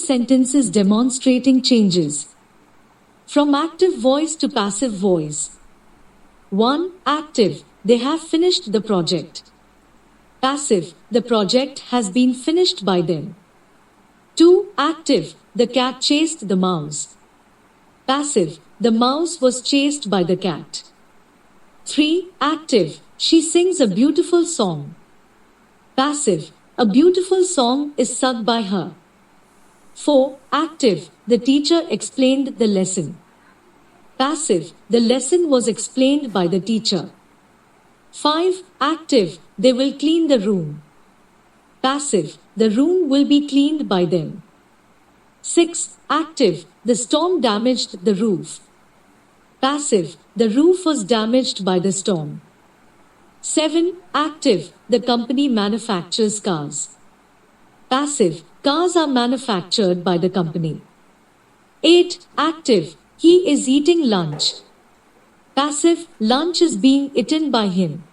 sentence is demonstrating changes from active voice to passive voice. 1. Active, they have finished the project. Passive, the project has been finished by them. 2. Active, the cat chased the mouse. Passive, the mouse was chased by the cat. 3. Active, she sings a beautiful song. Passive, a beautiful song is sung by her. 4. Active, the teacher explained the lesson. Passive, the lesson was explained by the teacher. 5. Active, they will clean the room. Passive, the room will be cleaned by them. 6. Active, the storm damaged the roof. Passive, the roof was damaged by the storm. 7. Active, the company manufactures cars. Passive, cars are manufactured by the company. 8. Active, he is eating lunch. Passive, lunch is being eaten by him.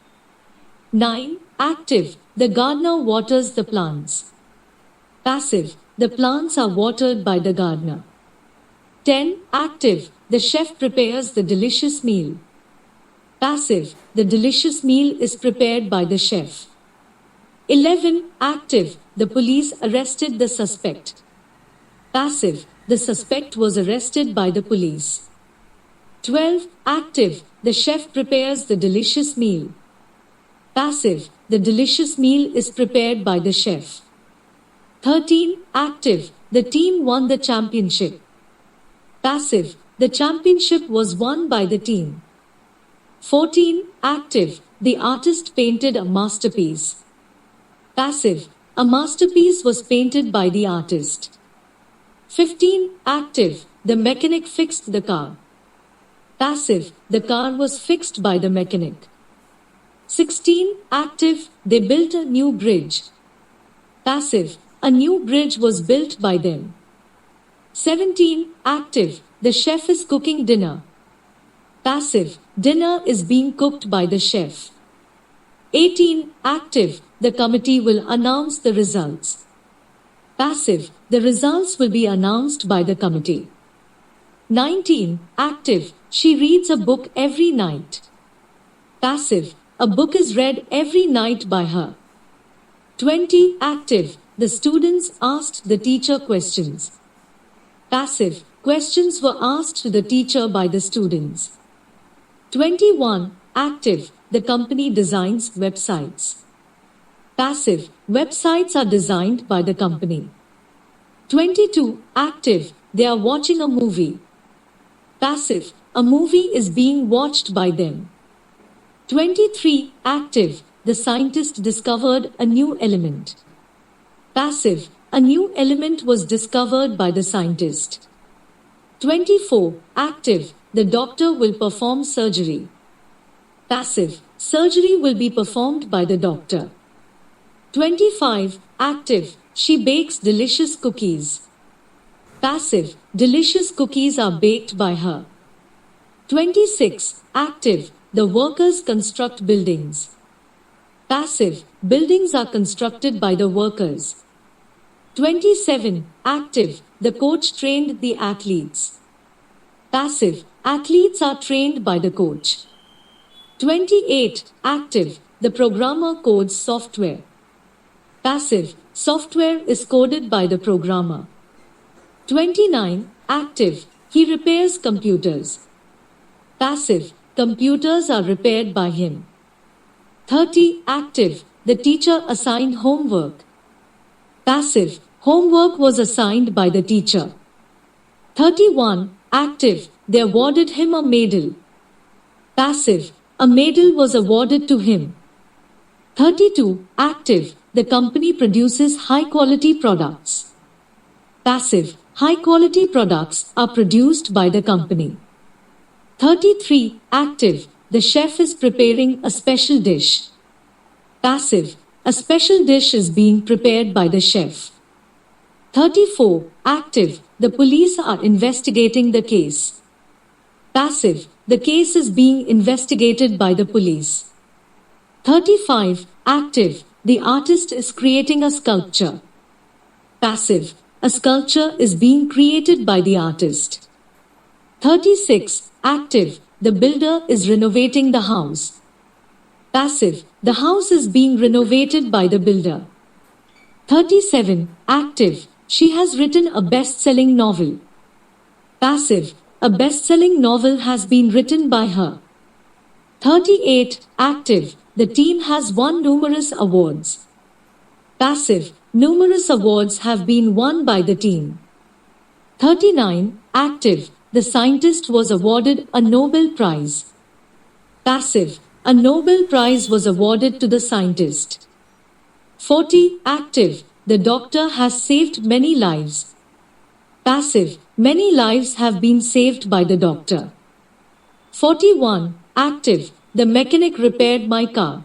9. Active, the gardener waters the plants. Passive, the plants are watered by the gardener. 10. Active, the chef prepares the delicious meal. Passive, the delicious meal is prepared by the chef. 11. Active, the police arrested the suspect. Passive, the suspect was arrested by the police. 12. Active, the chef prepares the delicious meal. Passive, the delicious meal is prepared by the chef. 13. Active, the team won the championship. Passive, the championship was won by the team. 14. Active, the artist painted a masterpiece. Passive, a masterpiece was painted by the artist. 15. Active, the mechanic fixed the car. Passive, the car was fixed by the mechanic. 16. Active, they built a new bridge. Passive, a new bridge was built by them. 17. Active, the chef is cooking dinner. Passive, dinner is being cooked by the chef. 18. Active, the committee will announce the results. Passive, the results will be announced by the committee. 19. Active, she reads a book every night. Passive, a book is read every night by her. 20. Active, the students asked the teacher questions. Passive, questions were asked to the teacher by the students. 21. Active, the company designs websites. Passive, websites are designed by the company. 22. Active, they are watching a movie. Passive, a movie is being watched by them. 23. Active, the scientist discovered a new element. Passive, a new element was discovered by the scientist. 24. Active, the doctor will perform surgery. Passive, surgery will be performed by the doctor. 25. Active, she bakes delicious cookies. Passive, delicious cookies are baked by her. 26. Active, the workers construct buildings. Passive, buildings are constructed by the workers. 27. Active, the coach trained the athletes. Passive, athletes are trained by the coach. 28. Active, the programmer codes software. Passive, software is coded by the programmer. 29. Active, he repairs computers. Passive, computers are repaired by him. 30. Active, the teacher assigned homework. Passive, homework was assigned by the teacher. 31. Active, they awarded him a medal. Passive, a medal was awarded to him. 32. Active, the company produces high-quality products. Passive, high-quality products are produced by the company. 33. Active, the chef is preparing a special dish. Passive, a special dish is being prepared by the chef. 34. Active, the police are investigating the case. Passive, the case is being investigated by the police. 35. Active, the artist is creating a sculpture. Passive, A sculpture is being created by the artist. 36. Active. The builder is renovating the house. Passive. The house is being renovated by the builder. 37. Active. She has written a best-selling novel. Passive. A best-selling novel has been written by her. 38. Active. The team has won numerous awards. Passive. Numerous awards have been won by the team. 39. Active. The scientist was awarded a Nobel Prize. Passive. A Nobel Prize was awarded to the scientist. 40. Active. The doctor has saved many lives. Passive. Many lives have been saved by the doctor. 41. Active. The mechanic repaired my car.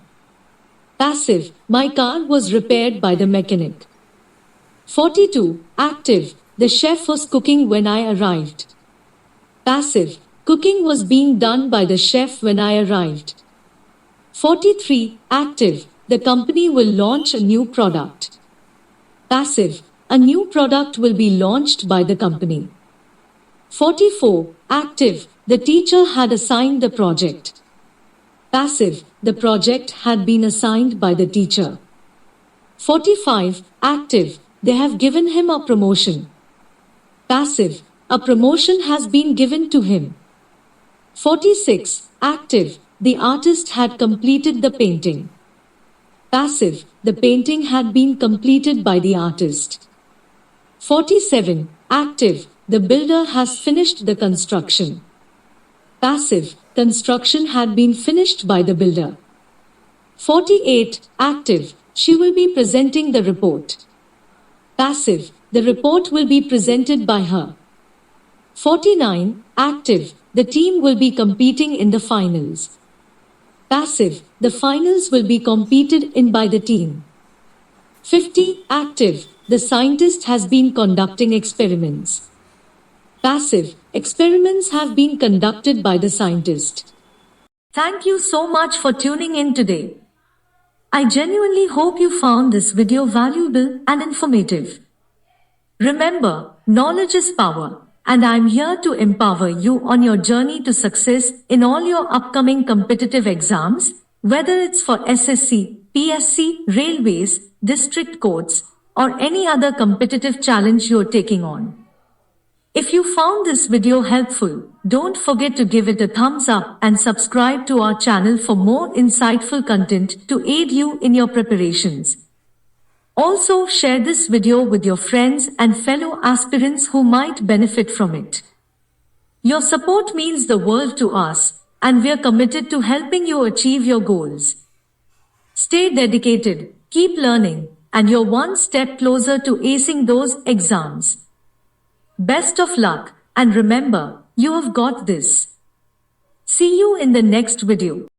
Passive. My car was repaired by the mechanic. 42. Active. The chef was cooking when I arrived. Passive. Cooking was being done by the chef when I arrived. 43. Active. The company will launch a new product. Passive. A new product will be launched by the company. 44. Active. The teacher had assigned the project. Passive. The project had been assigned by the teacher. 45. Active. They have given him a promotion. Passive. A promotion has been given to him. 46. Active. The artist had completed the painting. Passive. The painting had been completed by the artist. 47. Active. The builder has finished the construction. Passive. Construction had been finished by the builder. 48. Active. She will be presenting the report. Passive. The report will be presented by her. 49. Active. The team will be competing in the finals. Passive. The finals will be competed in by the team. 50. Active. The scientist has been conducting experiments. Passive. Experiments have been conducted by the scientist. Thank you so much for tuning in today. I genuinely hope you found this video valuable and informative. Remember, knowledge is power, and I'm here to empower you on your journey to success in all your upcoming competitive exams, whether it's for SSC, PSC, railways, district courts, or any other competitive challenge you're taking on. If you found this video helpful, don't forget to give it a thumbs up and subscribe to our channel for more insightful content to aid you in your preparations. Also, share this video with your friends and fellow aspirants who might benefit from it. Your support means the world to us, and we're committed to helping you achieve your goals. Stay dedicated, keep learning, and you're one step closer to acing those exams. Best of luck, and remember, you have got this. See you in the next video.